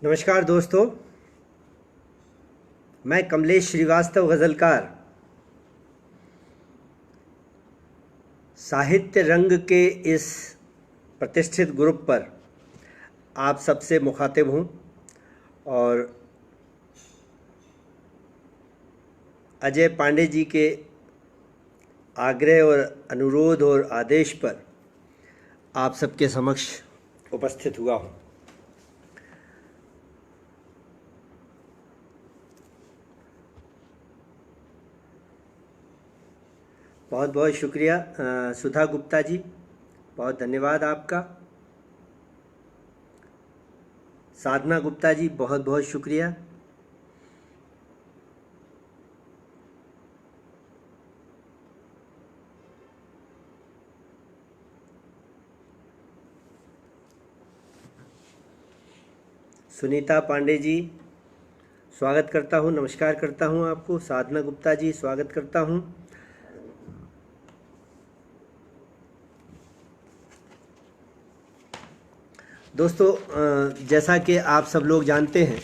नमस्कार दोस्तों, मैं कमलेश श्रीवास्तव गज़लकार साहित्य रंग के इस प्रतिष्ठित ग्रुप पर आप सबसे मुखातिब हूँ और अजय पांडे जी के आग्रह और अनुरोध और आदेश पर आप सबके समक्ष उपस्थित हुआ हूँ। बहुत बहुत शुक्रिया सुधा गुप्ता जी, बहुत धन्यवाद आपका। साधना गुप्ता जी, बहुत बहुत शुक्रिया। सुनीता पांडे जी, स्वागत करता हूँ, नमस्कार करता हूँ आपको। साधना गुप्ता जी, स्वागत करता हूँ। दोस्तों, जैसा कि आप सब लोग जानते हैं,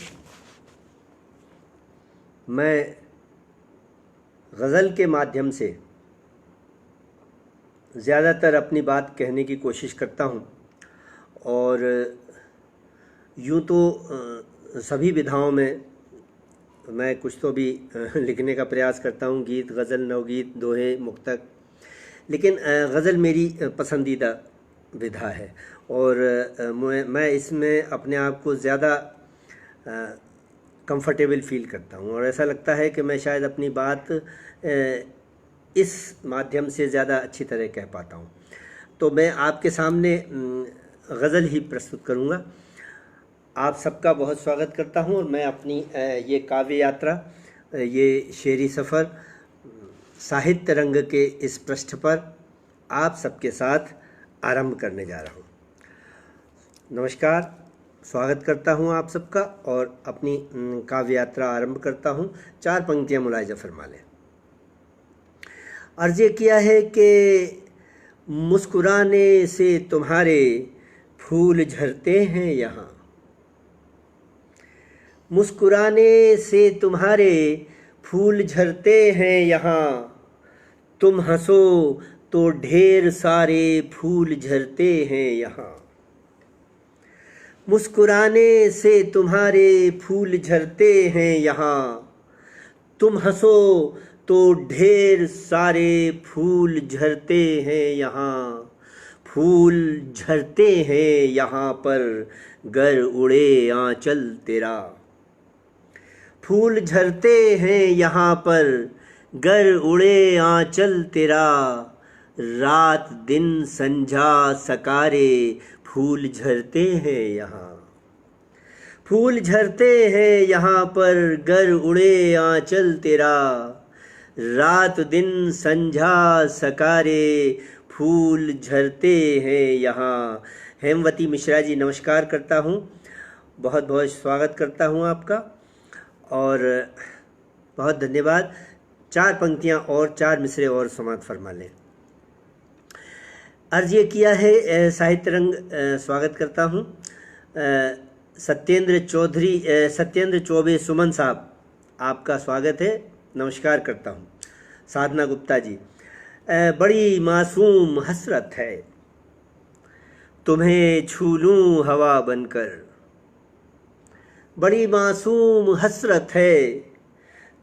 मैं गज़ल के माध्यम से ज़्यादातर अपनी बात कहने की कोशिश करता हूँ और यूँ तो सभी विधाओं में मैं कुछ तो भी लिखने का प्रयास करता हूँ, गीत, गज़ल, नवगीत, दोहे, मुक्तक, लेकिन गज़ल मेरी पसंदीदा विधा है और मैं इसमें अपने आप को ज़्यादा कंफर्टेबल फील करता हूँ और ऐसा लगता है कि मैं शायद अपनी बात इस माध्यम से ज़्यादा अच्छी तरह कह पाता हूँ। तो मैं आपके सामने गज़ल ही प्रस्तुत करूँगा। आप सबका बहुत स्वागत करता हूँ और मैं अपनी ये काव्य यात्रा, ये शेरी सफ़र साहित्य रंग के इस पृष्ठ पर आप सबके साथ आरंभ करने जा रहा हूँ। नमस्कार, स्वागत करता हूँ आप सबका और अपनी काव्य यात्रा आरंभ करता हूँ। 4 पंक्तियाँ मुलाहिजा फरमा लें। अर्ज़ ये किया है कि मुस्कुराने से तुम्हारे फूल झरते हैं यहाँ, मुस्कुराने से तुम्हारे फूल झरते हैं यहाँ, तुम हंसो तो ढेर सारे फूल झरते हैं यहाँ, मुस्कुराने से तुम्हारे फूल झरते हैं यहाँ, तुम हंसो तो ढेर सारे फूल झरते हैं यहाँ, फूल झरते हैं यहाँ पर गर उड़े आंचल तेरा, फूल झरते हैं यहाँ पर गर उड़े आंचल तेरा, रात दिन संझा सकारे फूल झरते हैं यहाँ, फूल झरते हैं यहाँ पर गर उड़े आंचल तेरा, रात दिन संझा सकारे फूल झरते हैं यहाँ। हेमवती मिश्रा जी, नमस्कार करता हूँ, बहुत बहुत स्वागत करता हूँ आपका और बहुत धन्यवाद। 4 पंक्तियाँ और 4 मिसरे और समाप्त फरमा लें। अर्ज़ ये किया है साहित्य रंग, स्वागत करता हूँ सत्येंद्र चौबे सुमन साहब, आपका स्वागत है, नमस्कार करता हूँ। साधना गुप्ता जी, बड़ी मासूम हसरत है तुम्हें छू लूँ हवा बनकर, बड़ी मासूम हसरत है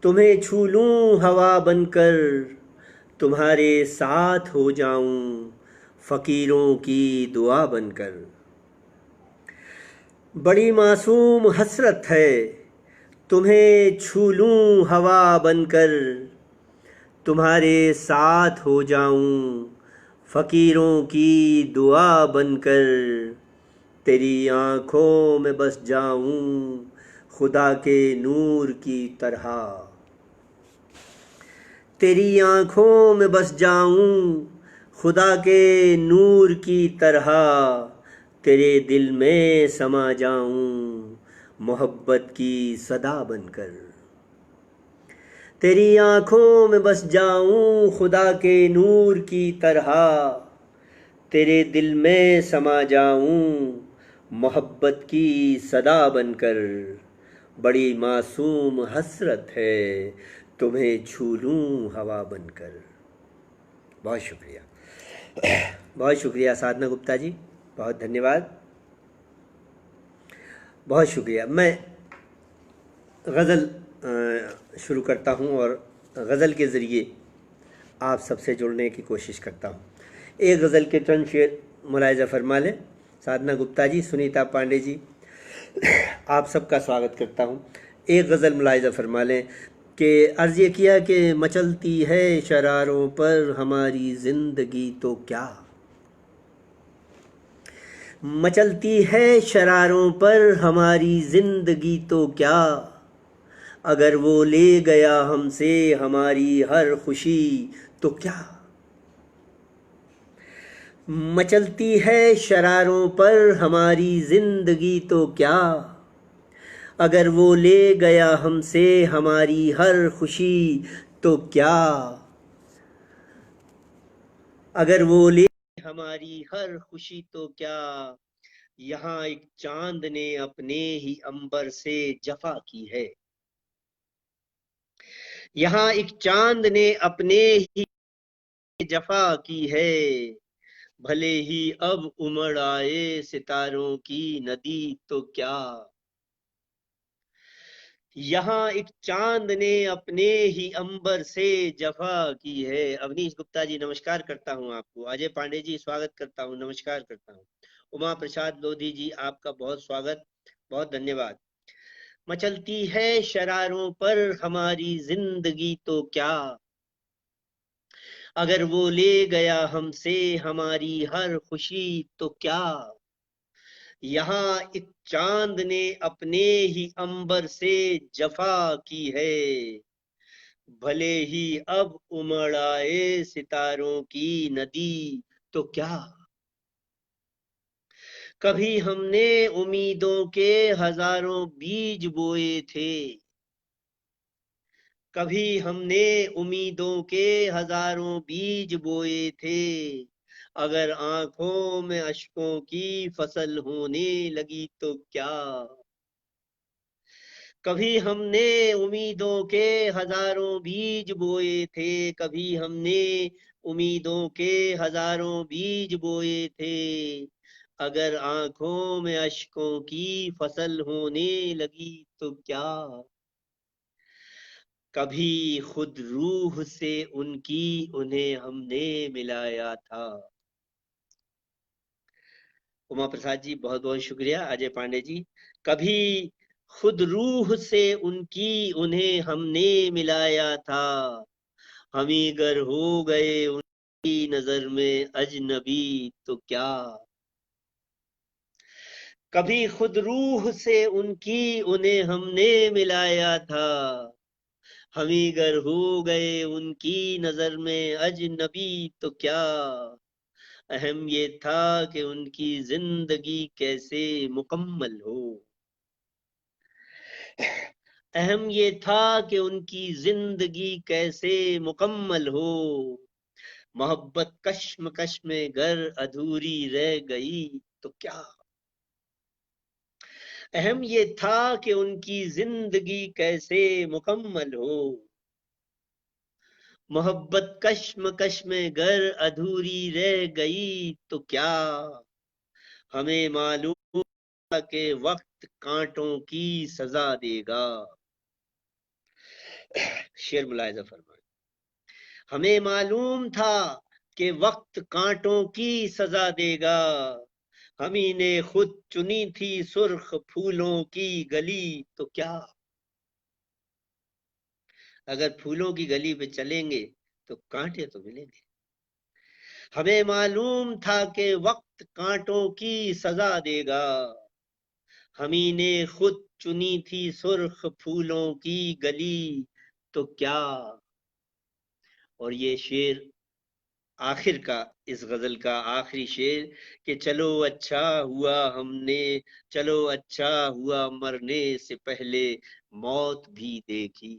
तुम्हें छू लूँ हवा बनकर, तुम्हारे साथ हो जाऊँ फ़कीरों की दुआ बनकर, बड़ी मासूम हसरत है तुम्हें छू लूँ हवा बनकर, तुम्हारे साथ हो जाऊँ फ़कीरों की दुआ बनकर, तेरी आँखों में बस जाऊँ खुदा के नूर की तरह, तेरी आँखों में बस जाऊँ खुदा के नूर की तरह, तेरे दिल में समा जाऊँ मोहब्बत की सदा बनकर, तेरी आँखों में बस जाऊँ खुदा के नूर की तरह, तेरे दिल में समा जाऊँ मोहब्बत की सदा बनकर बड़ी मासूम हसरत है तुम्हें छू लूं हवा बनकर। बहुत शुक्रिया, बहुत शुक्रिया साधना गुप्ता जी, बहुत धन्यवाद, बहुत शुक्रिया। मैं गज़ल शुरू करता हूँ और गज़ल के ज़रिए आप सबसे जुड़ने की कोशिश करता हूँ। एक गज़ल के चंद शेर मुलाहिज़ा फरमा लें। साधना गुप्ता जी, सुनीता पांडे जी, आप सबका स्वागत करता हूँ। एक गज़ल मुलाहिज़ा फरमा लें कि अर्ज़ ये किया कि मचलती है शरारों पर हमारी ज़िंदगी तो क्या, मचलती है शरारों पर हमारी ज़िंदगी तो क्या, अगर वो ले गया हमसे हमारी हर खुशी तो क्या। मचलती है शरारों पर हमारी ज़िंदगी तो क्या, अगर वो ले गया हमसे हमारी हर खुशी तो क्या, अगर वो ले हमारी हर खुशी तो क्या। यहाँ एक चांद ने अपने ही अंबर से जफा की है, यहाँ एक चांद ने अपने ही जफा की है, भले ही अब उमड़ आए सितारों की नदी तो क्या। यहाँ एक चांद ने अपने ही अंबर से जफा की है। अवनीश गुप्ता जी नमस्कार करता हूँ आपको। अजय पांडे जी स्वागत करता हूँ, नमस्कार करता हूँ। उमा प्रसाद लोधी जी आपका बहुत स्वागत, बहुत धन्यवाद। मचलती है शरारों पर हमारी जिंदगी तो क्या, अगर वो ले गया हमसे हमारी हर खुशी तो क्या। यहाँ एक चांद ने अपने ही अंबर से जफा की है, भले ही अब उमड़ आए सितारों की नदी तो क्या। कभी हमने उम्मीदों के हजारों बीज बोए थे, कभी हमने उम्मीदों के हजारों बीज बोए थे, अगर आंखों में अश्कों की फसल होने लगी तो क्या। कभी हमने उम्मीदों के हजारों बीज बोए थे, कभी हमने उम्मीदों के हजारों बीज बोए थे, अगर आंखों में अश्कों की फसल होने लगी तो क्या। कभी खुद रूह से उनकी उन्हें हमने मिलाया था। उमा प्रसाद जी बहुत बहुत शुक्रिया। अजय पांडे जी, कभी खुद रूह से उनकी उन्हें हमने मिलाया था, हम ही गर हो गए उनकी नजर में अजनबी तो क्या। कभी खुद रूह से उनकी उन्हें हमने मिलाया था, हम ही गर हो गए उनकी नजर में अजनबी तो क्या। अहम ये था कि उनकी जिंदगी कैसे मुकम्मल हो, अहम ये था कि उनकी जिंदगी कैसे मुकम्मल हो, मोहब्बत कश्मकश में घर अधूरी रह गई तो क्या। अहम ये था कि उनकी जिंदगी कैसे मुकम्मल हो, मोहब्बत कश्मकश में घर अधूरी रह गई तो क्या। हमें मालूम था कि वक्त कांटों की सजा देगा, शेर मुलायजा फरमाए। हमें मालूम था कि वक्त कांटों की सजा देगा, हम ही ने खुद चुनी थी सुर्ख फूलों की गली तो क्या। अगर फूलों की गली पे चलेंगे तो कांटे तो मिलेंगे। हमें मालूम था कि वक्त कांटों की सजा देगा, हम ही ने खुद चुनी थी सुर्ख फूलों की गली तो क्या। और ये शेर आखिर का, इस गजल का आखिरी शेर कि चलो अच्छा हुआ हमने, चलो अच्छा हुआ मरने से पहले मौत भी देखी,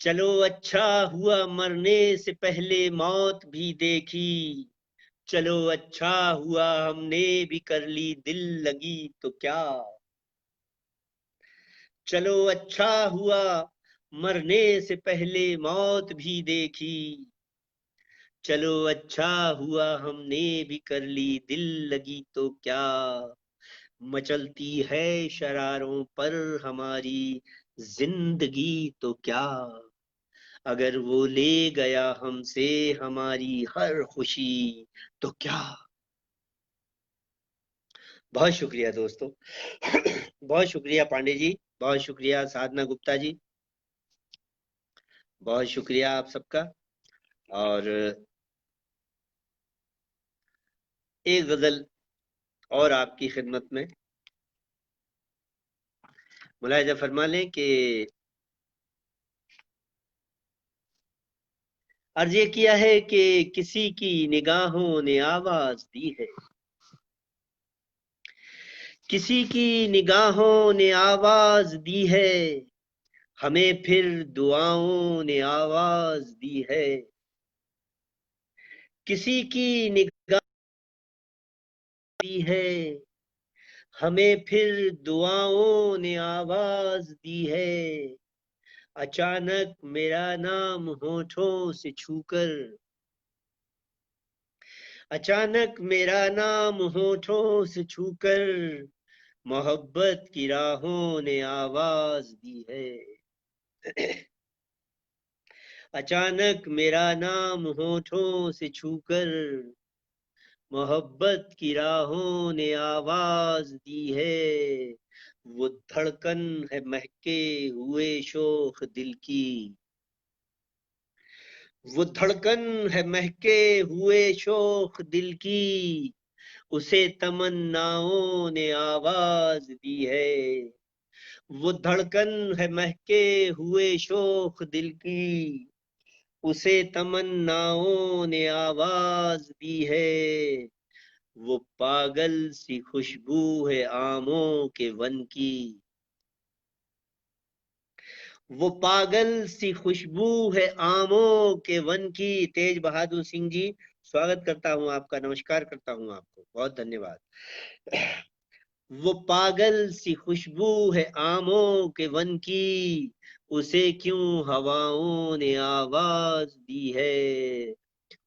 चलो अच्छा हुआ मरने से पहले मौत भी देखी, चलो अच्छा हुआ हमने भी कर ली दिल लगी तो क्या, चलो अच्छा हुआ मरने से पहले मौत भी देखी, चलो अच्छा हुआ हमने भी कर ली दिल लगी तो क्या, मचलती है शरारों पर हमारी जिंदगी तो क्या, अगर वो ले गया हमसे हमारी हर खुशी तो क्या। बहुत शुक्रिया दोस्तों। बहुत शुक्रिया पांडे जी, बहुत शुक्रिया साधना गुप्ता जी, बहुत शुक्रिया आप सबका। और एक गजल और आपकी खिदमत में मुलाहिजा फरमा लें कि अर्ज ये किया है कि किसी की निगाहों ने आवाज दी है, किसी की निगाहों ने आवाज दी है, हमें फिर दुआओं ने आवाज दी है, किसी की निगाह दी है, हमें फिर दुआओं ने आवाज दी है, अचानक मेरा नाम होठों से छूकर, अचानक मेरा नाम होठों से छूकर मोहब्बत की राहों ने आवाज दी है, अचानक मेरा नाम होठों से छूकर मोहब्बत की राहों ने आवाज दी है, वो धड़कन है महके हुए शोख दिल की, वो धड़कन है महके हुए शोख दिल की, उसे तमन्नाओं ने आवाज दी है, वो धड़कन है महके हुए शोख दिल की, उसे तमन्नाओं ने आवाज दी है, वो पागल सी खुशबू है आमों के वन की, वो पागल सी खुशबू है आमों के वन की। तेज बहादुर सिंह जी, स्वागत करता हूं आपका, नमस्कार करता हूं आपको, बहुत धन्यवाद। वो पागल सी खुशबू है आमों के वन की, उसे क्यों हवाओं ने आवाज दी है,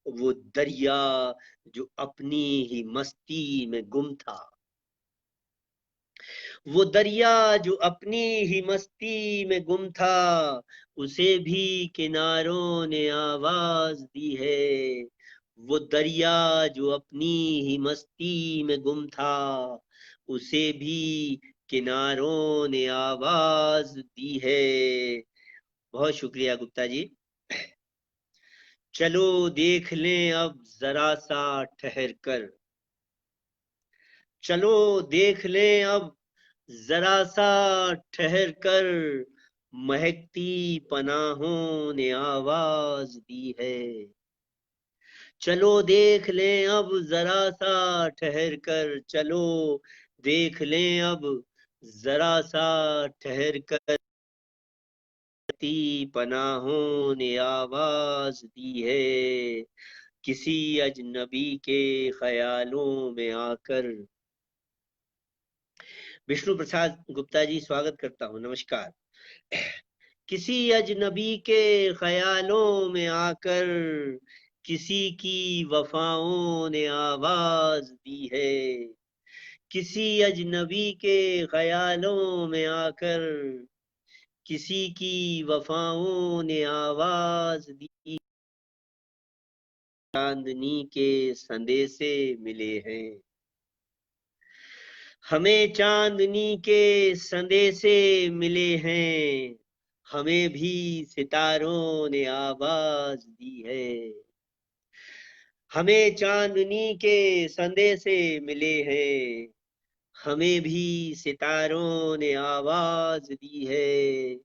वो दरिया जो अपनी ही मस्ती में गुम था, वो दरिया जो अपनी ही मस्ती में गुम था, उसे भी किनारों ने आवाज दी है, वो दरिया जो अपनी ही मस्ती में गुम था, उसे भी किनारों ने आवाज दी है। बहुत शुक्रिया गुप्ता जी। चलो देख लें अब जरा सा ठहर कर, चलो देख लें अब जरा सा ठहर कर, महकती पनाहों ने आवाज दी है, चलो देख लें अब जरा सा ठहर कर, चलो देख लें अब जरा सा ठहर कर, महकती पनाहों ने आवाज दी है, किसी अजनबी के ख्यालों में आकर। विष्णु प्रसाद गुप्ता जी, स्वागत करता हूँ, नमस्कार। किसी अजनबी के ख्यालों में आकर, किसी की वफाओं ने आवाज दी है, किसी अजनबी के ख्यालों में आकर, किसी की वफाओं ने आवाज दी, चांदनी के संदेशे मिले हैं, हमें चांदनी के संदेशे मिले हैं, हमें भी सितारों ने आवाज दी है, हमें चांदनी के संदेशे मिले हैं, हमें भी सितारों ने आवाज दी है,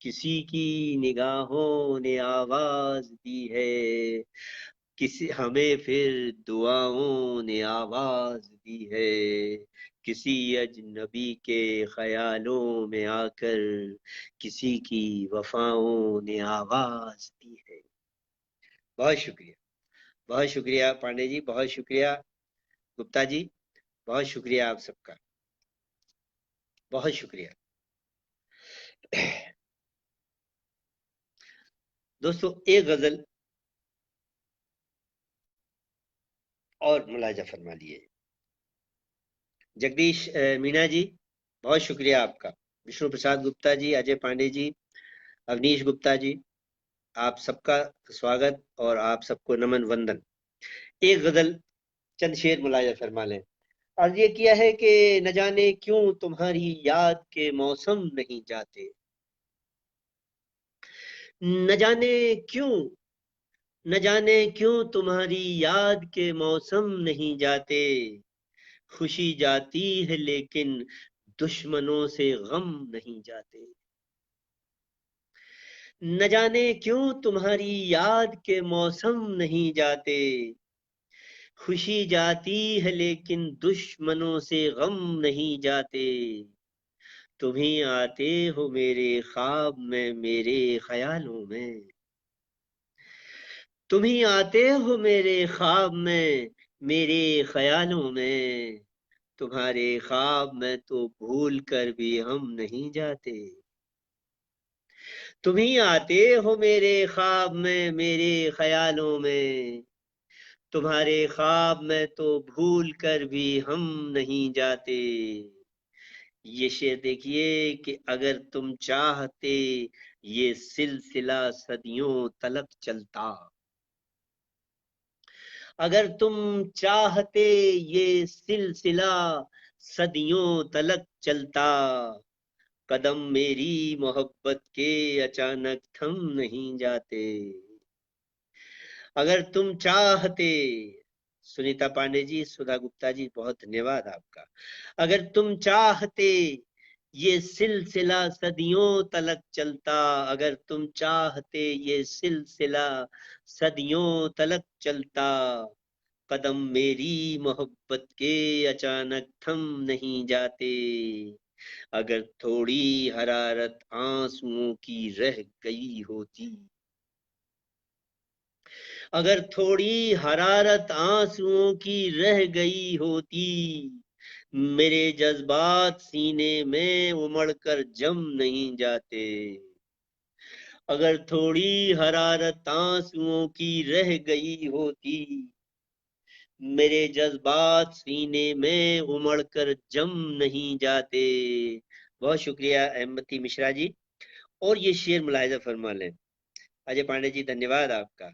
किसी की निगाहों ने आवाज दी है, किसी हमें फिर दुआओं ने आवाज दी है, किसी अजनबी के ख्यालों में आकर, किसी की वफाओं ने आवाज दी है। बहुत शुक्रिया, बहुत शुक्रिया पांडे जी, बहुत शुक्रिया गुप्ता जी, बहुत शुक्रिया आप सबका, बहुत शुक्रिया। दोस्तों एक गजल और मुलाजा फरमा लिए। जगदीश मीना जी, बहुत शुक्रिया आपका। विष्णु प्रसाद गुप्ता जी, अजय पांडे जी, अवनीश गुप्ता जी, आप सबका स्वागत और आप सबको नमन वंदन। एक गजल चंद शेर मुलाजा फरमा लें। अर्ज ये किया है कि न जाने क्यों तुम्हारी याद के मौसम नहीं जाते, न जाने क्यों, न जाने क्यों तुम्हारी याद के मौसम नहीं जाते, खुशी जाती है लेकिन दुश्मनों से गम नहीं जाते। न जाने क्यों तुम्हारी याद के मौसम नहीं जाते, खुशी जाती है लेकिन दुश्मनों से गम नहीं जाते। तुम ही आते हो मेरे ख्वाब में, मेरे ख्यालों में, तुम ही आते हो मेरे ख्वाब में, मेरे ख्यालों में। तुम्हारे ख्वाब में तो भूल कर भी हम नहीं जाते। तुम ही आते हो मेरे ख्वाब में, मेरे ख्यालों में। तुम्हारे ख्वाब में तो भूल कर भी हम नहीं जाते। ये शेर देखिए कि अगर तुम चाहते ये सिलसिला सदियों तलक चलता, अगर तुम चाहते ये सिलसिला सदियों तलक चलता, कदम मेरी मोहब्बत के अचानक थम नहीं जाते। अगर तुम चाहते, सुनीता पांडे जी, सुधा गुप्ता जी, बहुत धन्यवाद आपका। अगर तुम चाहते ये सिलसिला सदियों तलक चलता, अगर तुम चाहते ये सिलसिला सदियों तलक चलता, कदम मेरी मोहब्बत के अचानक थम नहीं जाते। अगर थोड़ी हरारत आंसुओं की रह गई होती, अगर थोड़ी हरारत आंसुओं की रह गई होती, मेरे जज्बात सीने में उमड़ कर जम नहीं जाते। अगर थोड़ी हरारत आंसुओं की रह गई होती, मेरे जज्बात सीने में उमड़ कर जम नहीं जाते। बहुत शुक्रिया अहमती मिश्रा जी। और ये शेर मुलाहिजा फरमा लें। अजय पांडे जी, धन्यवाद आपका।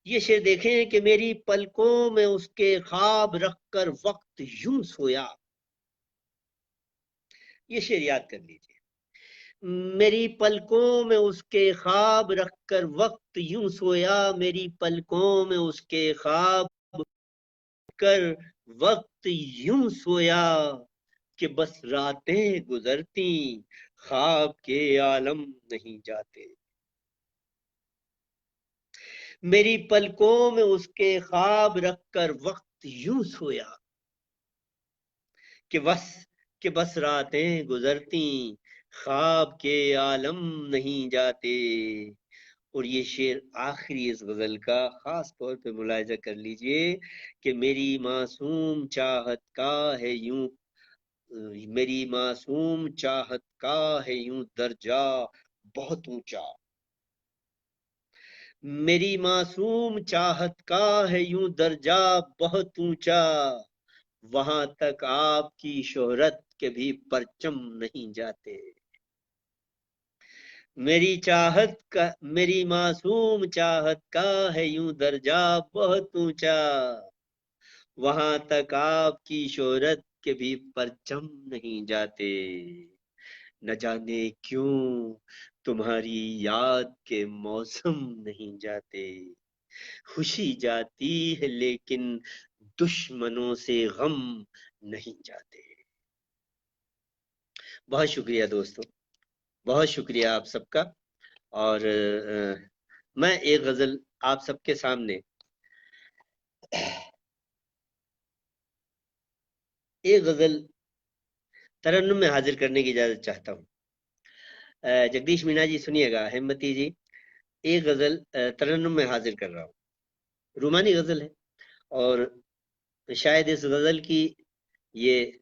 ये शेर देखें कि मेरी पलकों में उसके ख्वाब रखकर वक्त यूं सोया। ये शेर याद कर लीजिए। मेरी पलकों में उसके ख्वाब रखकर वक्त यूं सोया, मेरी पलकों में उसके ख्वाब कर वक्त यूं सोया, कि बस रातें गुजरती ख्वाब के आलम नहीं जाते। मेरी पलकों में उसके ख्वाब रखकर वक्त यूं सोया, कि बस कि बस रातें गुजरती ख्वाब के आलम नहीं जाते। और ये शेर आखिरी इस गजल का खास तौर पे मुलाहिजा कर लीजिए कि मेरी मासूम चाहत का है यूं, मेरी मासूम चाहत का है यूं दर्जा बहुत ऊंचा, मेरी मासूम चाहत का है यूं दर्जा बहुत ऊंचा, वहां तक आपकी शोहरत के भी परचम नहीं जाते। मेरी चाहत का, मेरी मासूम चाहत का है यूं दर्जा बहुत ऊंचा, वहां तक आपकी शोहरत के भी परचम नहीं जाते। न जाने क्यों तुम्हारी याद के मौसम नहीं जाते, खुशी जाती है लेकिन दुश्मनों से गम नहीं जाते। बहुत शुक्रिया दोस्तों, बहुत शुक्रिया आप सबका। और मैं एक गजल आप सबके सामने, एक गजल तरन्नुम में हाजिर करने की इजाजत चाहता हूँ। जगदीश मीना जी सुनिएगा, हिम्मती जी, एक गजल तरन्नुम में हाजिर कर रहा हूँ। रूमानी गजल है और शायद इस गजल की ये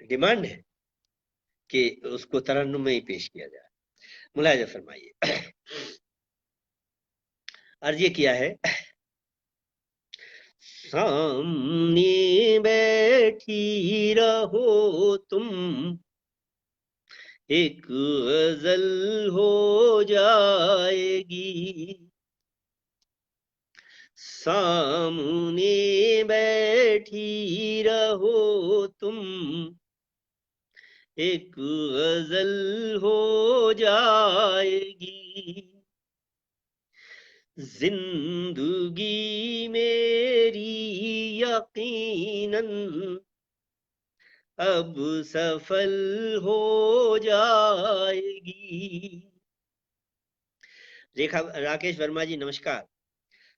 डिमांड है कि उसको तरन्नुम में ही पेश किया जाए। मुलाहिजा फरमाइए। अर्ज ये किया है, सामने बैठी रहो तुम, एक गजल हो जाएगी। सामने बैठी रहो तुम, एक गजल हो जाएगी। जिंदगी मेरी यकीनन अब सफल हो जाएगी। रेखा राकेश वर्मा जी नमस्कार।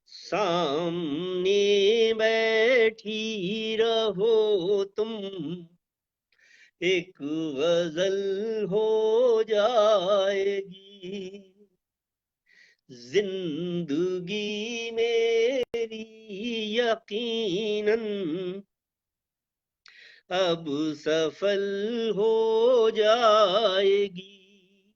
सामने बैठी रहो तुम, एक गजल हो जाएगी। जिंदगी मेरी यकीनन अब सफल हो जाएगी।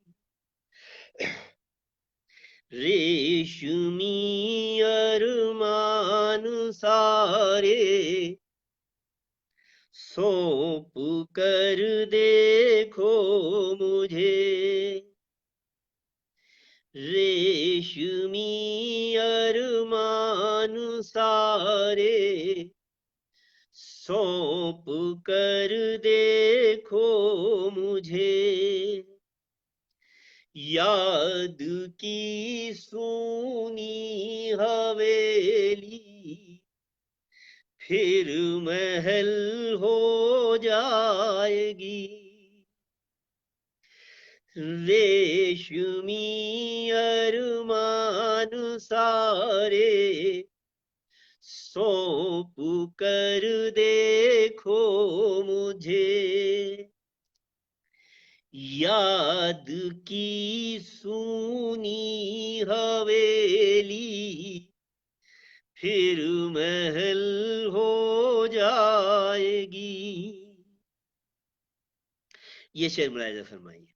रेशमी अरमान सारे सौंप कर देखो मुझे। रेशमी अरमान सारे सौंप कर देखो मुझे। याद की सूनी हवेली फिर महल हो जाएगी। रेशमी अरमान सारे सौंप कर देखो मुझे। याद की सूनी हवेली फिर महल हो जाएगी। ये शेर मुलाहिजा फरमाइए।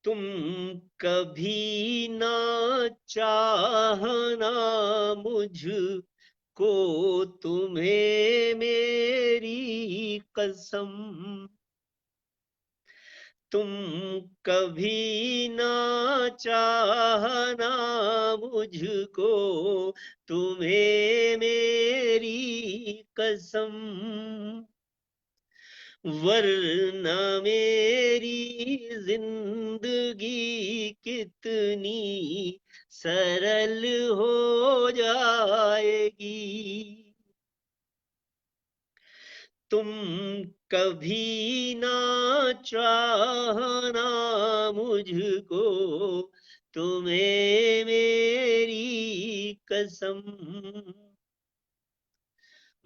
तुम कभी ना चाहना मुझको, तुम्हें मेरी कसम। तुम कभी ना चाहना मुझको, तुम्हें मेरी कसम। वरना मेरी जिंदगी कितनी सरल हो जाएगी। तुम कभी ना चाहना मुझको, तुम्हें मेरी कसम।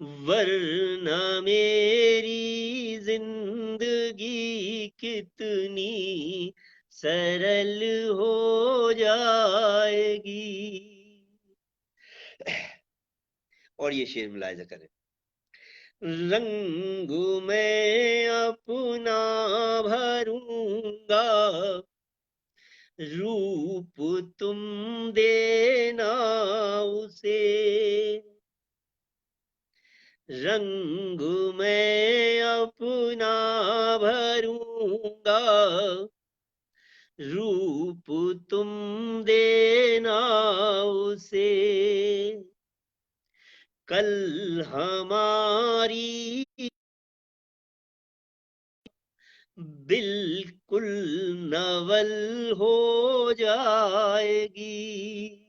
वरना मेरी जिंदगी कितनी सरल हो जाएगी। और ये शेर मुलाहिजा करें। रंग मैं अपना भरूंगा, रूप तुम देना उसे। रंग मैं अपना भरूंगा, रूप तुम देना उसे। कल हमारी बिल्कुल नवल हो जाएगी।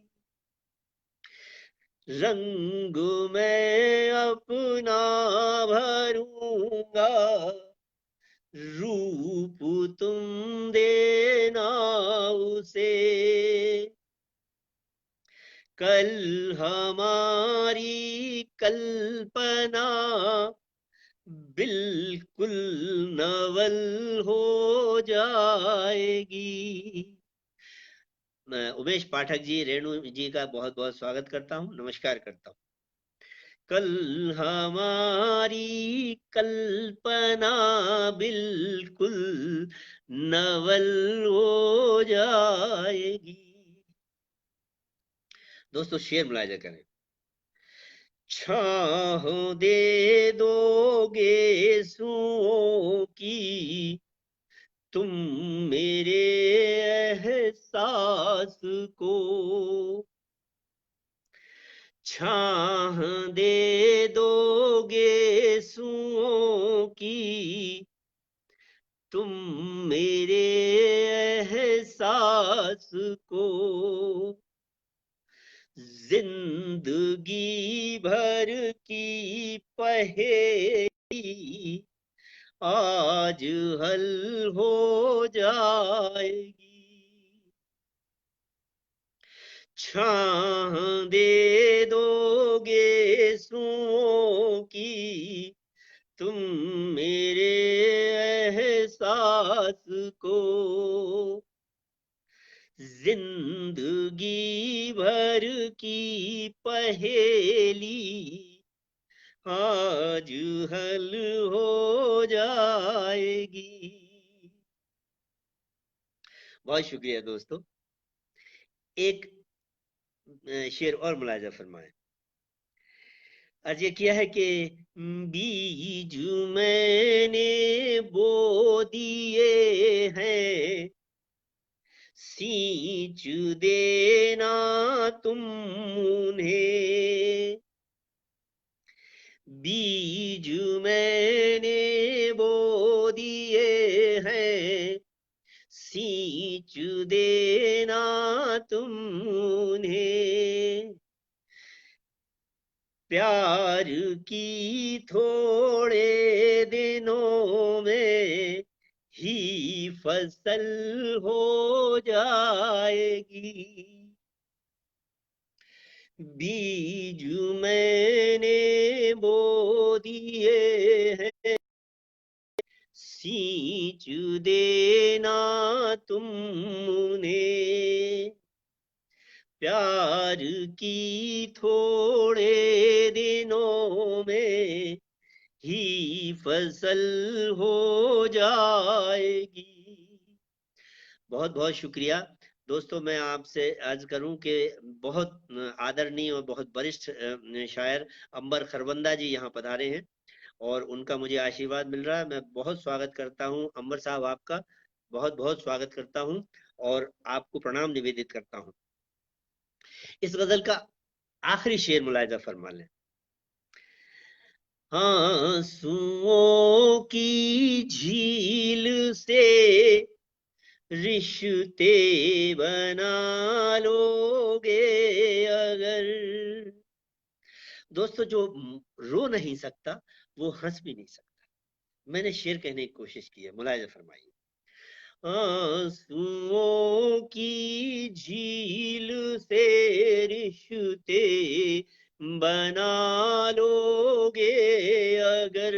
रंग मैं अपना भरूंगा, रूप तुम देना उसे। कल हमारी कल्पना बिल्कुल नवल हो जाएगी। उमेश पाठक जी, रेणु जी का बहुत बहुत स्वागत करता हूँ, नमस्कार करता हूँ। कल हमारी कल्पना बिल्कुल नवल हो जाएगी। दोस्तों शेर मुलाहिजा करें। छाह दे दोगे सुओं की तुम मेरे एहसास को, छाह दे दोगे सुओं की तुम मेरे एहसास को, जिंदगी भर की पहेली आज हल हो जाएगी। छाह दे दोगे सुओं की तुम मेरे एहसास को, जिंदगी भर की पहेली आज हल हो जाएगी। बहुत शुक्रिया दोस्तों। एक शेर और मुलाजा फरमाए। आज ये किया है कि बीज मैंने बो दिए हैं, सींच देना तुम उन्हें। बीज मैंने बो दिए हैं, सींच देना तुम उन्हें। प्यार की थोड़े दिनों में ही फसल हो जाएगी। बीज मैंने बो दिए हैं, सींच देना तुम उन्हें। प्यार की थोड़े दिनों में ही फसल हो जाएगी। बहुत बहुत शुक्रिया दोस्तों। मैं आपसे अर्ज करूं कि बहुत आदरणीय और बहुत वरिष्ठ शायर अंबर खरबंदा जी यहाँ पधारे हैं और उनका मुझे आशीर्वाद मिल रहा है। मैं बहुत स्वागत करता हूं अंबर साहब, आपका बहुत बहुत स्वागत करता हूं और आपको प्रणाम निवेदित करता हूं। इस गजल का आखिरी शेर मुलाहिजा फरमा लें। आंसुओं की झील से रिश्ते बना लोगे अगर। दोस्तों जो रो नहीं सकता वो हंस भी नहीं सकता। मैंने शेर कहने की कोशिश की है, मुलाहिजा फरमाइए। आंसुओं की झील से रिश्ते बना लोगे अगर,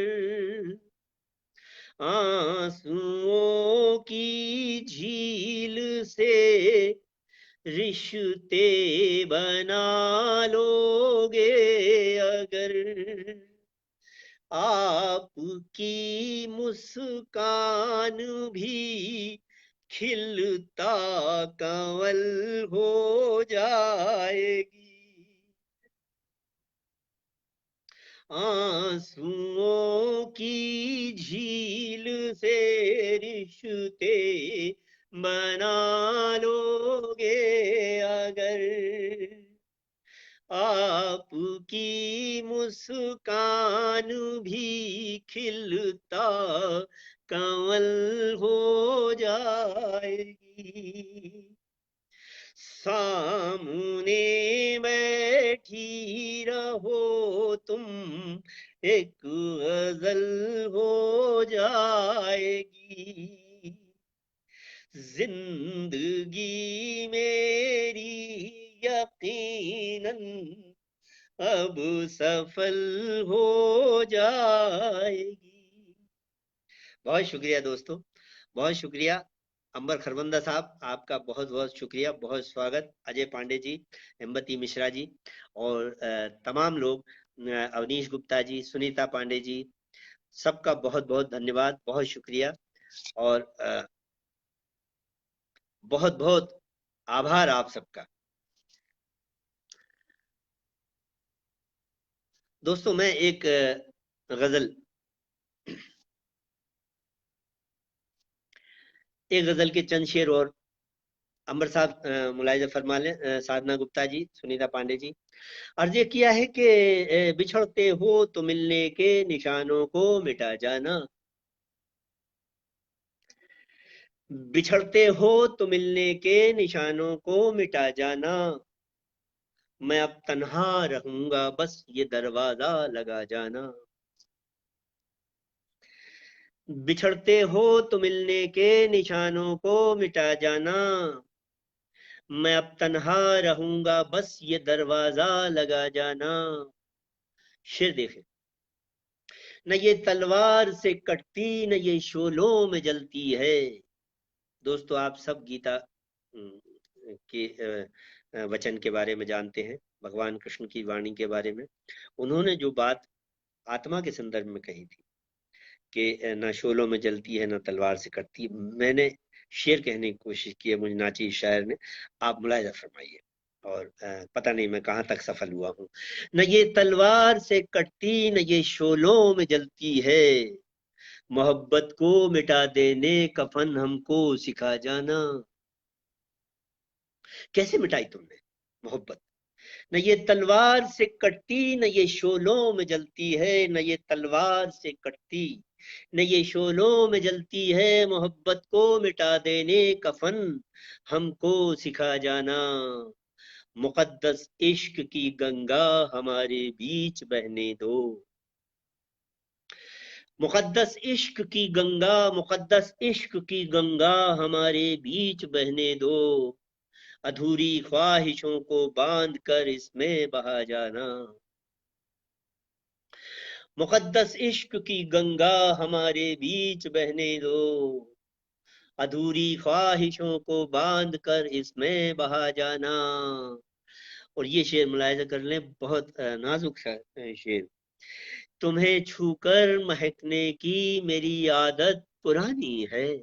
आंसुओं की झील से रिश्ते बना लोगे अगर, आपकी मुस्कान भी खिलता कंवल हो जाएगी। आंसुओं की झील से रिश्ते बना लोगे अगर, आपकी मुस्कान भी खिलता कंवल हो जाएगी। सामने बैठी रहो तुम एक गजल हो जाएगी। जिंदगी मेरी यकीनन अब सफल हो जाएगी। बहुत शुक्रिया दोस्तों, बहुत शुक्रिया। अंबर खरबंदा साहब, आपका बहुत बहुत शुक्रिया, बहुत स्वागत। अजय पांडे जी, हेमवती मिश्रा जी और तमाम लोग, अवनीश गुप्ता जी, सुनीता पांडे जी, सबका बहुत बहुत धन्यवाद, बहुत शुक्रिया और बहुत बहुत आभार आप सबका। दोस्तों, मैं एक गजल के चंद शेर और अंबर साहब मुलाहिजा फरमा लें, साधना गुप्ता जी, सुनीता पांडे जी। अर्ज ये किया है कि बिछड़ते हो तो मिलने के निशानों को मिटा जाना, बिछड़ते हो तो मिलने के निशानों को मिटा जाना, मैं अब तन्हा रहूंगा बस ये दरवाजा लगा जाना, बिछड़ते हो तो मिलने के निशानों को मिटा जाना, मैं अब तन्हा रहूंगा बस ये दरवाजा लगा जाना। शेर देखें, न ये तलवार से कटती, न ये शोलों में जलती है। दोस्तों, आप सब गीता के वचन के बारे में जानते हैं, भगवान कृष्ण की वाणी के बारे में। उन्होंने जो बात आत्मा के संदर्भ में कही थी कि न शोलों में जलती है, न तलवार से कटती है, मैंने शेर कहने की कोशिश की है, मुझे नाची शायर ने। आप मुलाहिजा फरमाइए और पता नहीं मैं कहाँ तक सफल हुआ हूँ। न ये तलवार से कटती, न ये शोलों में जलती है, मोहब्बत को मिटा देने कफन हमको सिखा जाना। कैसे मिटाई तुमने मोहब्बत? न ये तलवार से कटती, न ये शोलों में जलती है, न ये तलवार से कटती, न ये शोलों में जलती है, मोहब्बत को मिटा देने कफन हमको सिखा जाना। मुकद्दस इश्क की गंगा हमारे बीच बहने दो, मुकद्दस इश्क की गंगा, मुकद्दस इश्क की गंगा हमारे बीच बहने दो, अधूरी ख्वाहिशों को बांध कर इसमें बहा जाना। मुकद्दस इश्क की गंगा हमारे बीच बहने दो, अधूरी ख्वाहिशों को बांध कर इसमें बहा जाना। और ये शेर मुलाहिजा कर लें, बहुत नाजुक सा शेर। तुम्हें छूकर महकने की मेरी आदत पुरानी है,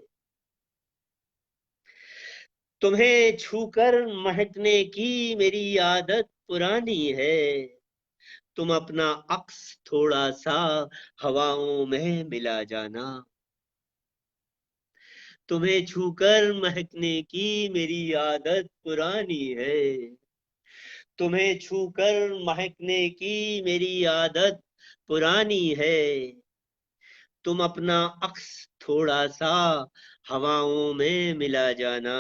तुम्हें छूकर महकने की मेरी आदत पुरानी है, तुम अपना अक्स थोड़ा सा हवाओं में मिला जाना, तुम्हें छूकर महकने की मेरी आदत पुरानी है, तुम्हें छूकर महकने की मेरी आदत पुरानी है, तुम अपना अक्स थोड़ा सा हवाओं में मिला जाना।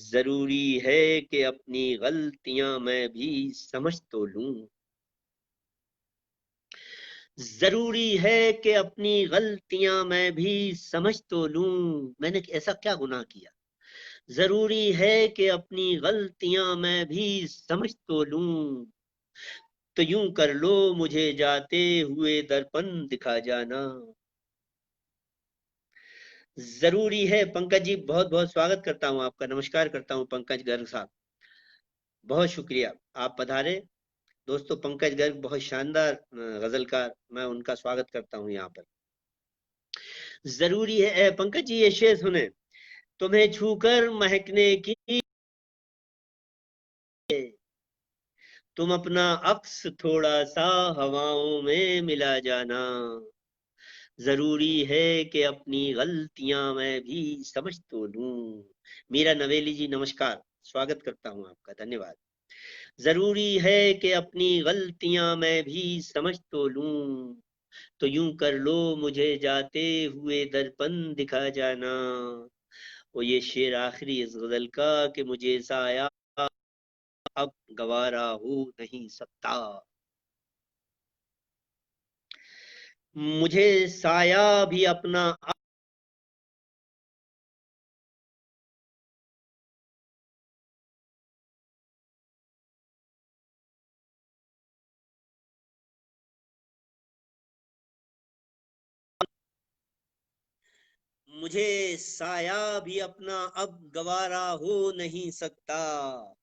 जरूरी है कि अपनी गलतियां मैं भी समझ तो लूं, जरूरी है कि अपनी गलतियां मैं भी समझ तो लूं, मैंने ऐसा क्या गुनाह किया? जरूरी है कि अपनी गलतियां मैं भी समझ तो लूं, तो यूं कर लो मुझे जाते हुए दर्पण दिखा जाना। जरूरी है, पंकज जी, बहुत बहुत स्वागत करता हूं आपका, नमस्कार करता हूं पंकज गर्ग साहब, बहुत शुक्रिया आप पधारे। दोस्तों, पंकज गर्ग बहुत शानदार गजलकार, मैं उनका स्वागत करता हूं यहाँ पर। जरूरी है पंकज जी, ये शेर सुने, तुम्हें छूकर महकने की, तुम अपना अक्स थोड़ा सा हवाओं में मिला जाना, जरूरी है कि अपनी गलतियां मैं भी समझ तो लूं। मीरा नवेली जी, नमस्कार, स्वागत करता हूं आपका, धन्यवाद। जरूरी है कि अपनी गलतियां मैं भी समझ तो लूं, तो यूं कर लो मुझे जाते हुए दर्पण दिखा जाना। और ये शेर आखिरी इस गजल का कि मुझे साया अब गवारा हो नहीं सकता, मुझे साया भी अपना मुझे साया भी अपना अब गवारा हो नहीं सकता,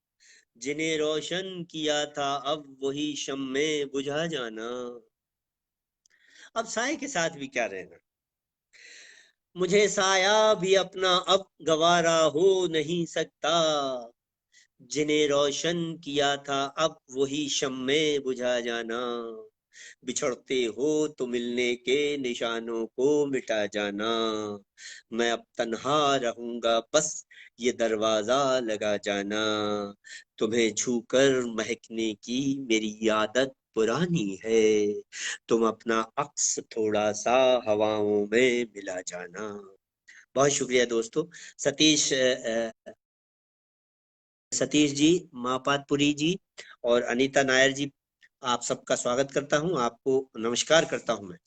जिन्हें रोशन किया था अब वही शम्मे बुझा जाना। अब साए के साथ भी क्या रहना। मुझे साया भी अपना अब गवारा हो नहीं सकता, जिन्हें रोशन किया था अब वही शम्मे बुझा जाना। बिछड़ते हो तो मिलने के निशानों को मिटा जाना। मैं अब तन्हा रहूंगा बस ये दरवाजा लगा जाना। तुम्हें छूकर महकने की मेरी आदत पुरानी है, तुम अपना अक्स थोड़ा सा हवाओं में मिला जाना। बहुत शुक्रिया दोस्तों। सतीश सतीश जी, मापातपुरी जी और अनीता नायर जी, आप सबका स्वागत करता हूं, आपको नमस्कार करता हूं मैं।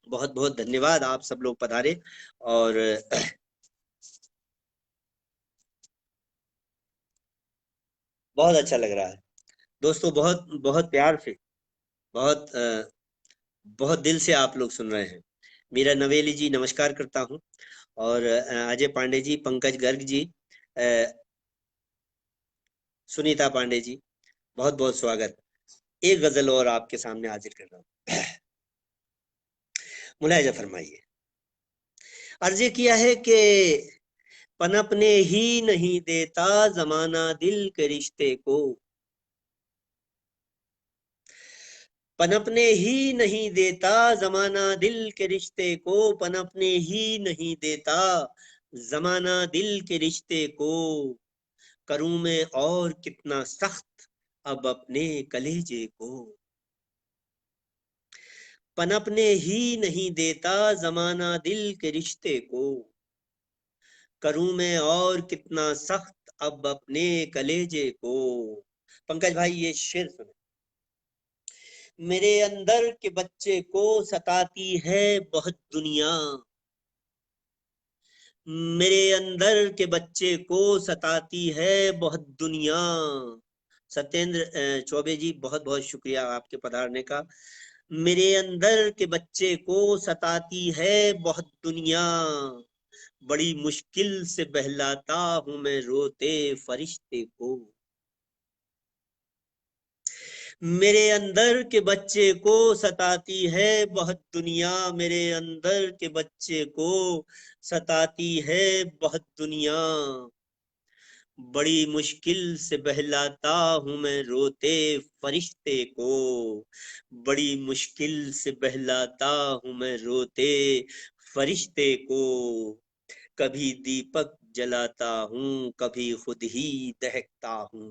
बहुत बहुत धन्यवाद, आप सब लोग पधारे। और बहुत अच्छा लग रहा है दोस्तों, बहुत बहुत प्यार से, बहुत बहुत दिल से आप लोग सुन रहे हैं। मीरा नवेली जी नमस्कार करता हूं। और अजय पांडे जी, पंकज गर्ग जी, अ, सुनीता पांडे जी, बहुत बहुत स्वागत। एक गजल और आपके सामने हाजिर कर रहा हूँ। मुलायजा फरमाइए। अर्ज किया है कि पनपने ही नहीं देता जमाना दिल के रिश्ते को, पनपने ही नहीं देता जमाना दिल के रिश्ते को, पनपने ही नहीं देता जमाना दिल के रिश्ते को। करूं मैं और कितना सख्त अब अपने कलेजे को, पनपने ही नहीं देता जमाना दिल के रिश्ते को। करूं मैं और कितना सख्त अब अपने कलेजे को। पंकज भाई ये शेर सुनो। मेरे अंदर के बच्चे को सताती है बहुत दुनिया, मेरे अंदर के बच्चे को सताती है बहुत दुनिया। सत्येंद्र चौबे जी, बहुत बहुत शुक्रिया आपके पधारने का। मेरे अंदर के बच्चे को सताती है बहुत दुनिया, बड़ी मुश्किल से बहलाता हूं मैं रोते फरिश्ते को। मेरे अंदर के बच्चे को सताती है बहुत दुनिया, मेरे अंदर के बच्चे को सताती है बहुत दुनिया, बड़ी मुश्किल से बहलाता हूं मैं रोते फरिश्ते को। बड़ी मुश्किल से बहलाता हूं मैं रोते फरिश्ते को। कभी दीपक जलाता हूं कभी खुद ही दहकता हूं,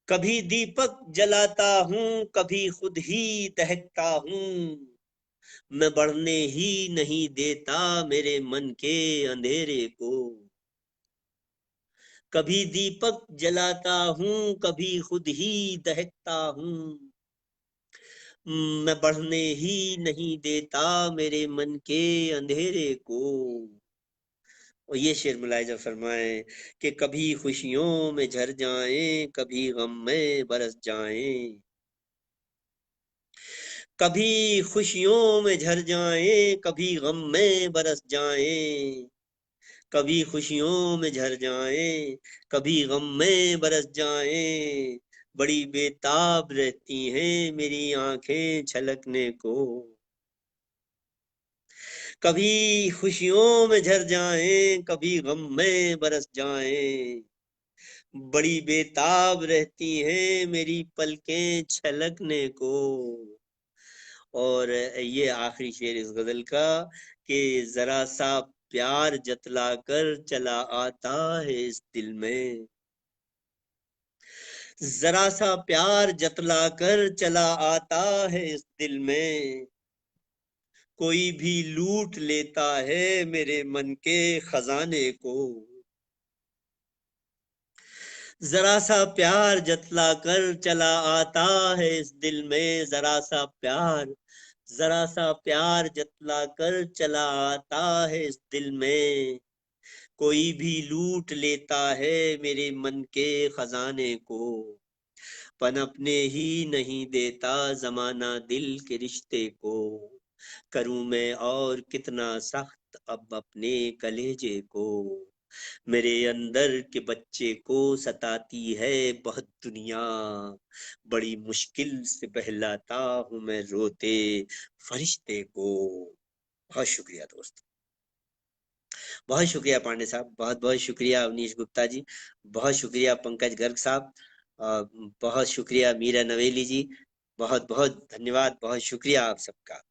कभी दीपक जलाता हूं कभी खुद ही दहकता हूं। मैं बढ़ने ही नहीं देता मेरे मन के अंधेरे को, कभी दीपक जलाता हूं कभी खुद ही दहकता हूं। मैं बढ़ने ही नहीं देता मेरे मन के अंधेरे को। और ये शेर मुलायजा फरमाए कि कभी खुशियों में झर जाएं कभी गम में बरस जाएं, कभी खुशियों में झर जाएं कभी गम में बरस जाएं। कभी खुशियों में झर जाएं कभी गम में बरस जाएं। बड़ी बेताब रहती हैं मेरी आंखें छलकने को, कभी खुशियों में झर जाएं कभी गम में बरस जाएं। बड़ी बेताब रहती हैं मेरी पलकें छलकने को। और ये आखिरी शेर इस गजल का कि जरा सा प्यार जतला कर चला आता है इस दिल में, जरा सा प्यार जतला कर चला आता है इस दिल में। कोई भी लूट लेता है मेरे मन के खजाने को, जरा सा प्यार जतला कर चला आता है इस दिल में। जरा सा प्यार, जरा सा प्यार जतला कर चला आता है इस दिल में। कोई भी लूट लेता है मेरे मन के खजाने को, पनपने ही नहीं देता जमाना दिल के रिश्ते को। करूं मैं और कितना सख्त अब अपने कलेजे को, मेरे अंदर के बच्चे को सताती है बहुत दुनिया, बड़ी मुश्किल से बहलाता हूं मैं रोते फरिश्ते को। बहुत शुक्रिया दोस्त, बहुत शुक्रिया पांडे साहब, बहुत बहुत शुक्रिया अवनीश गुप्ता जी, बहुत शुक्रिया पंकज गर्ग साहब, बहुत शुक्रिया मीरा नवेली जी, बहुत बहुत धन्यवाद, बहुत शुक्रिया आप सबका।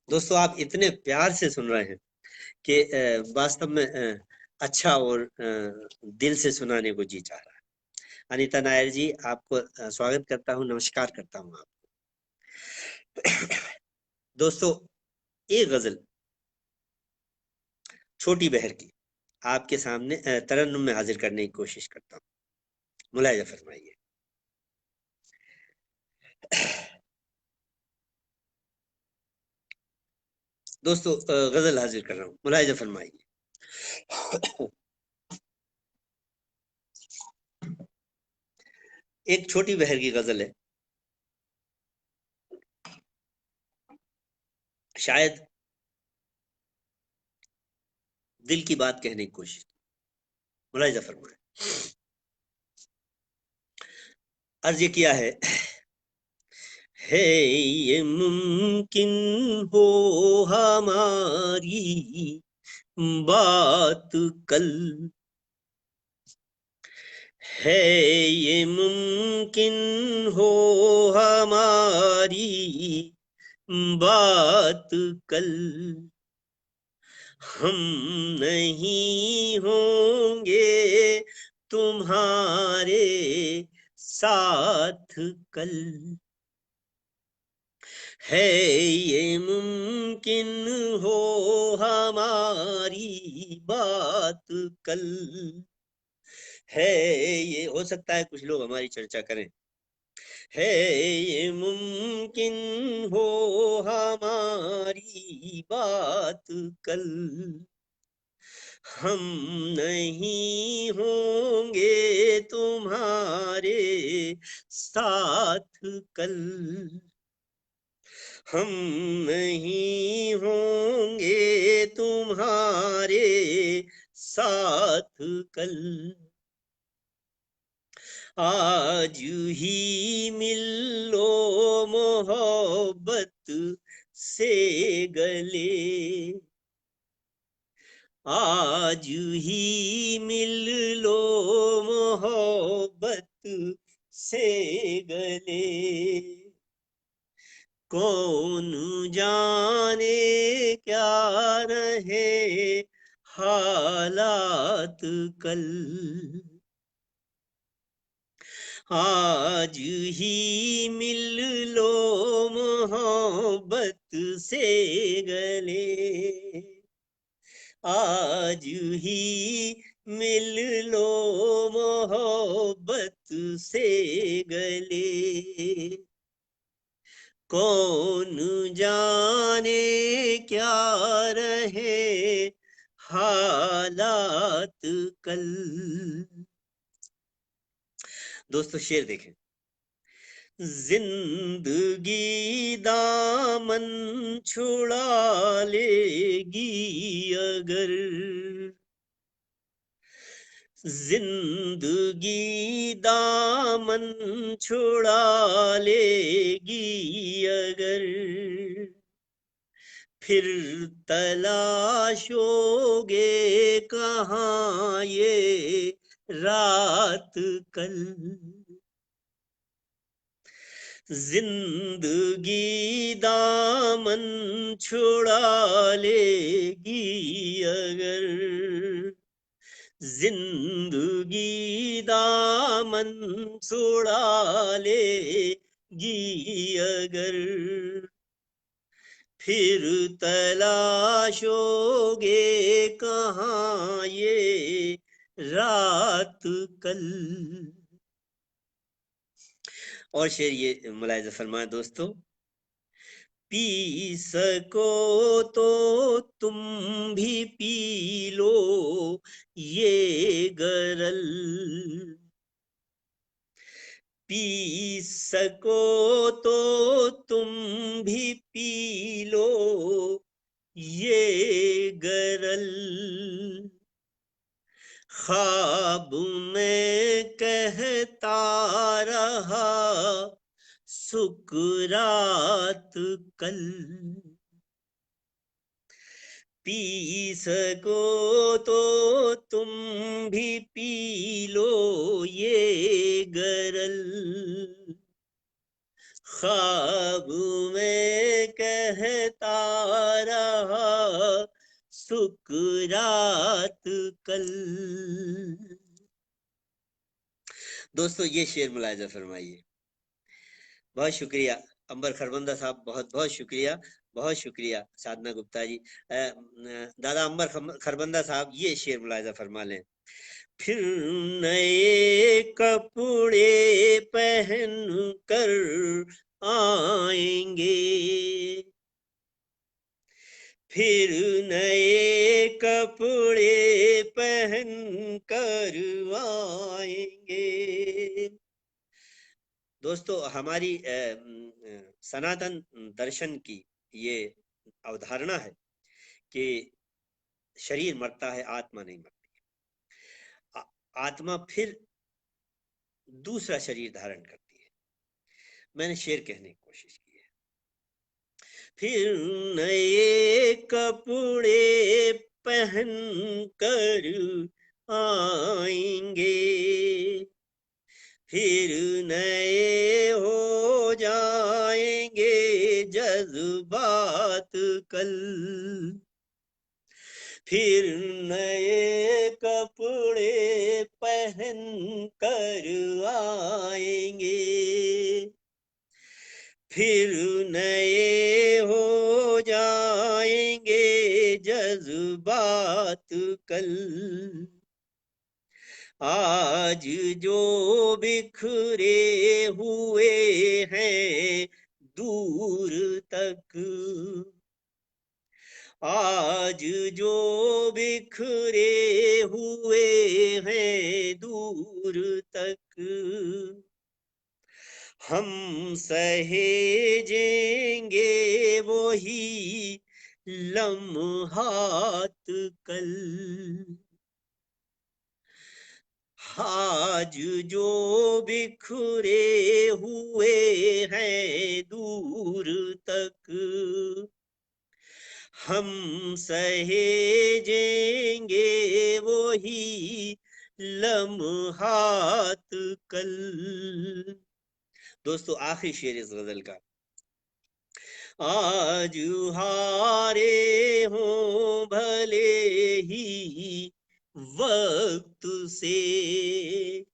दोस्तों आप इतने प्यार से सुन रहे हैं कि वास्तव में अच्छा और दिल से सुनाने को जी चाह रहा है। अनीता नायर जी आपको स्वागत करता हूँ, नमस्कार करता हूँ आपको। दोस्तों एक गजल छोटी बहर की आपके सामने तरन्नुम में हाजिर करने की कोशिश करता हूँ, मुलाहिजा फरमाइए। दोस्तों गजल हाजिर कर रहा हूँ, मुलाहिजा फरमाइए। एक छोटी बहर की गजल है, शायद दिल की बात कहने की कोशिश, मुलाहिजा फरमाए। अर्ज ये किया है ये मुमकिन हो हमारी बात कल, है ये मुमकिन हो हमारी बात कल, हम नहीं होंगे तुम्हारे साथ कल, है ये मुमकिन हो हमारी बात कल, है ये हो सकता है कुछ लोग हमारी चर्चा करें, है ये मुमकिन हो हमारी बात कल, हम नहीं होंगे तुम्हारे साथ कल, हम नहीं होंगे तुम्हारे साथ कल, आज ही मिल लो मोहब्बत से गले, आज ही मिल लो मोहब्बत से गले, कौन जाने क्या रहे हालात कल, आज ही मिल लो मोहब्बत से गले, आज ही मिल लो मोहब्बत से गले, कौन जाने क्या रहे हालात कल। दोस्तों शेर देखें, जिंदगी दामन छुड़ा लेगी अगर, जिंदगी दामन छुड़ा लेगी अगर, फिर तलाशोगे कहाँ ये रात कल, जिंदगी दामन छुड़ा लेगी अगर, जिंदगी दामन छुड़ा लेगी अगर, फिर तलाशोगे कहाँ ये रात कल। और शेर ये मुलाहिजा फरमाए दोस्तों, पी सको तो तुम भी पी लो ये गरल, पी सको तो तुम भी पी लो ये गरल, ख्वाब में कहता रहा सुकरात कल। पी सको तो तुम भी पी लो ये गरल, ख्वाब में कहता रहा सुकरात कल। दोस्तों ये शेर मुलाहिजा फरमाइए। बहुत शुक्रिया अंबर खरबंदा साहब, बहुत बहुत शुक्रिया, बहुत शुक्रिया साधना गुप्ता जी। दादा अंबर खरबंदा साहब ये शेर मुलाहिजा फरमा लें। फिर नए कपड़े पहन कर आएंगे, फिर नए कपड़े पहन कर आएंगे। दोस्तों हमारी सनातन दर्शन की ये अवधारणा है कि शरीर मरता है, आत्मा नहीं मरती। आत्मा फिर दूसरा शरीर धारण करती है। मैंने शेर कहने की कोशिश की है। फिर नए कपड़े पहन कर आएंगे, फिर नए हो जाएंगे जज्बात कल, फिर नए कपड़े पहन कर आएंगे, फिर नए हो जाएंगे जज्बात कल। आज जो बिखरे हुए हैं दूर तक, आज जो बिखरे हुए हैं दूर तक, हम सहेजेंगे वही लम्हात कल। आज जो बिखरे हुए हैं दूर तक, हम सहेजेंगे वही लम्हात कल। दोस्तों आखिरी शेर इस गजल का। आज हारे हों भले ही वक्त से,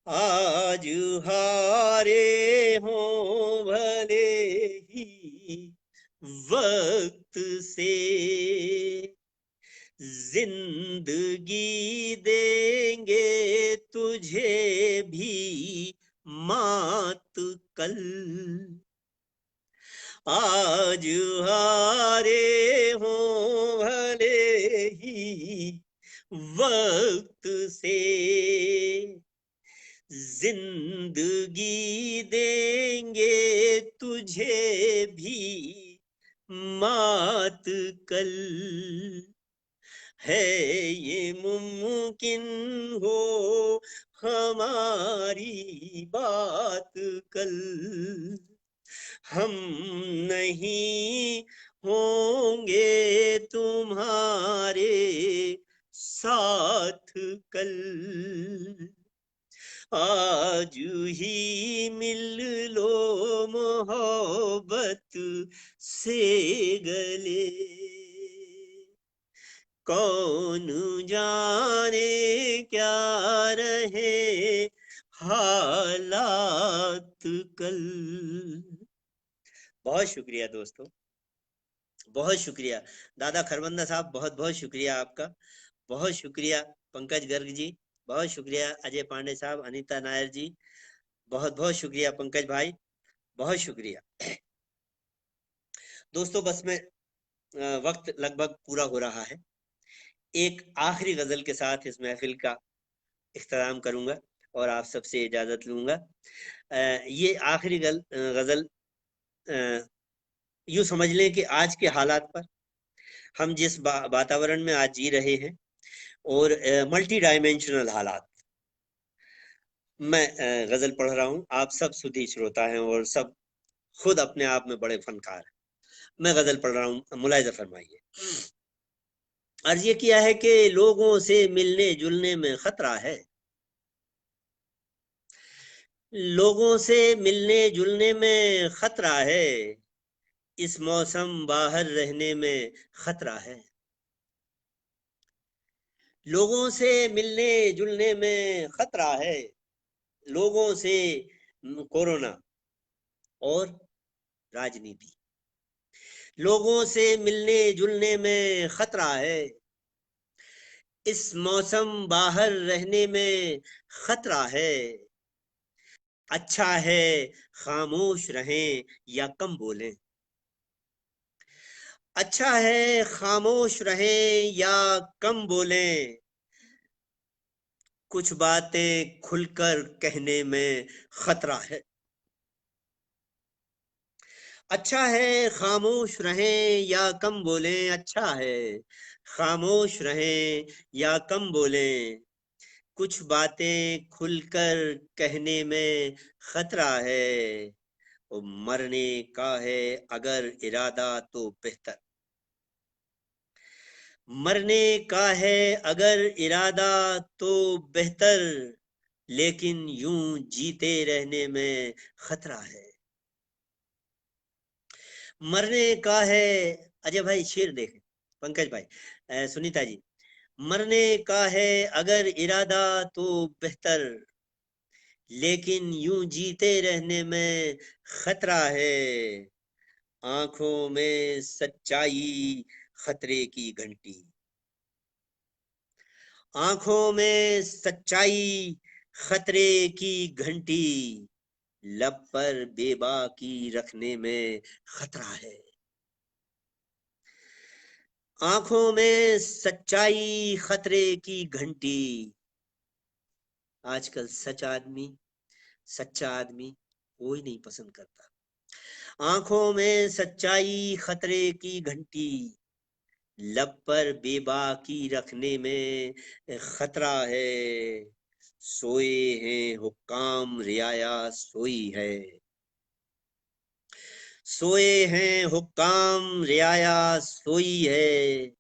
आज हारे हों भले ही वक्त से, जिंदगी देंगे तुझे भी मात कल। आज हारे हों भले ही वक्त से, जिंदगी देंगे तुझे भी मात कल। है ये मुमकिन हो हमारी बात कल, हम नहीं होंगे तुम्हारे साथ कल। आज ही मिल लो मोहब्बत से गले, कौन जाने क्या रहे हालात कल। बहुत शुक्रिया दोस्तों, बहुत शुक्रिया दादा खरबंदा साहब, बहुत बहुत शुक्रिया आपका, बहुत शुक्रिया पंकज गर्ग जी, बहुत शुक्रिया अजय पांडे साहब, अनीता नायर जी, बहुत बहुत शुक्रिया पंकज भाई, बहुत शुक्रिया। दोस्तों बस में वक्त लगभग पूरा हो रहा है। एक आखिरी गजल के साथ इस महफिल का इख्तिताम करूंगा। और आप सबसे इजाजत लूंगा। ये आखिरी गजल यूं समझ लें कि आज के हालात पर, हम जिस वातावरण में आज जी रहे हैं, और मल्टी डायमेंशनल हालात, मैं गजल पढ़ रहा हूँ। आप सब सुधी श्रोता हैं और सब खुद अपने आप में बड़े फनकार हैं। मैं गजल पढ़ रहा हूँ, मुलाहिजा फरमाइए। अर्ज ये किया है कि लोगों से मिलने जुलने में खतरा है, लोगों से मिलने जुलने में खतरा है, इस मौसम बाहर रहने में खतरा है। लोगों से मिलने जुलने में खतरा है, लोगों से कोरोना और राजनीति, लोगों से मिलने जुलने में खतरा है, इस मौसम बाहर रहने में खतरा है। अच्छा है खामोश रहें या कम बोलें, अच्छा है खामोश रहें या कम बोलें, कुछ बातें खुलकर कहने में खतरा है। अच्छा है खामोश रहें या कम बोलें, अच्छा है खामोश रहें या कम बोलें, कुछ बातें खुलकर कहने में खतरा है। वो मरने का है अगर इरादा तो बेहतर, मरने का है अगर इरादा तो बेहतर, लेकिन यूं जीते रहने में खतरा है। मरने का है, अजय भाई शेर देखें, पंकज भाई, सुनीता जी, मरने का है अगर इरादा तो बेहतर, लेकिन यूं जीते रहने में खतरा है। आंखों में सच्चाई खतरे की घंटी, आंखों में सच्चाई खतरे की घंटी, लब पर बेबाकी रखने में खतरा है। आंखों में सच्चाई खतरे की घंटी, आजकल सच्चा आदमी कोई नहीं पसंद करता। आंखों में सच्चाई खतरे की घंटी, लब पर बेबाकी रखने में खतरा है। सोए हैं हुक्काम रियाया सोई है, सोए हैं हुक्काम रियाया सोई है,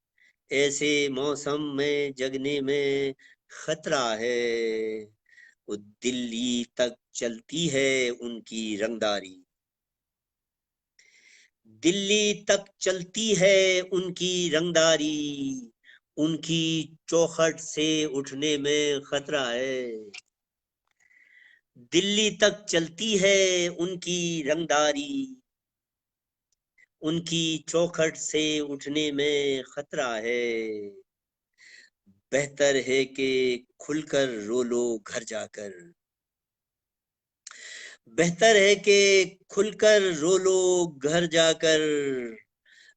ऐसे मौसम में जगने में खतरा है। वो दिल्ली तक चलती है उनकी रंगदारी, दिल्ली तक चलती है उनकी रंगदारी, उनकी चौखट से उठने में खतरा है। दिल्ली तक चलती है उनकी रंगदारी, उनकी चौखट से उठने में खतरा है। बेहतर है कि खुलकर रो लो घर जाकर, बेहतर है कि खुलकर रो लो घर जाकर,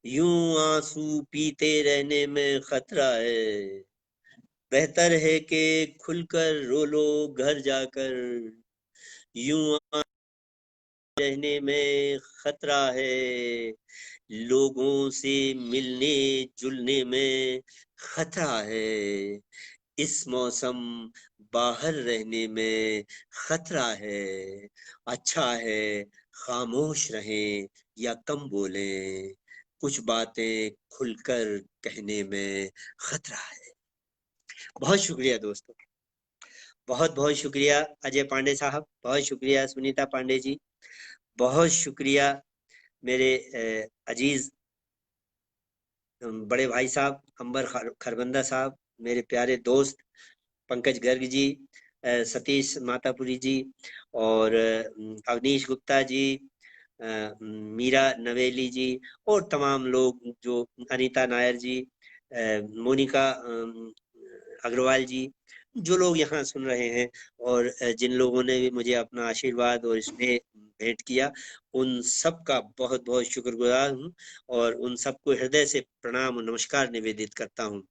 यूं आंसू पीते रहने में खतरा है। बेहतर है कि खुलकर रो लो घर जाकर, यूं रहने में खतरा है। लोगों से मिलने जुलने में खतरा है, इस मौसम बाहर रहने में खतरा है। अच्छा है खामोश रहें या कम बोलें, कुछ बातें खुलकर कहने में खतरा है। बहुत शुक्रिया दोस्तों, बहुत बहुत शुक्रिया अजय पांडे साहब, बहुत शुक्रिया सुनीता पांडे जी, बहुत शुक्रिया मेरे अजीज बड़े भाई साहब अंबर खरबंदा साहब, मेरे प्यारे दोस्त पंकज गर्ग जी, सतीश मातापुरी जी, और अवनीश गुप्ता जी, मीरा नवेली जी, और तमाम लोग जो अनीता नायर जी, मोनिका अग्रवाल जी, जो लोग यहाँ सुन रहे हैं, और जिन लोगों ने भी मुझे अपना आशीर्वाद और स्नेह भेंट किया, उन सब का बहुत बहुत शुक्रगुजार हूँ, और उन सबको हृदय से प्रणाम और नमस्कार निवेदित करता हूँ।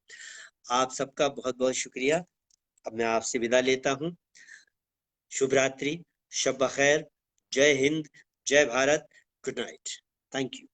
आप सबका बहुत बहुत शुक्रिया। अब मैं आपसे विदा लेता हूँ। शुभ रात्रि, शब बखैर, जय हिंद, जय Bharat, good night, thank you.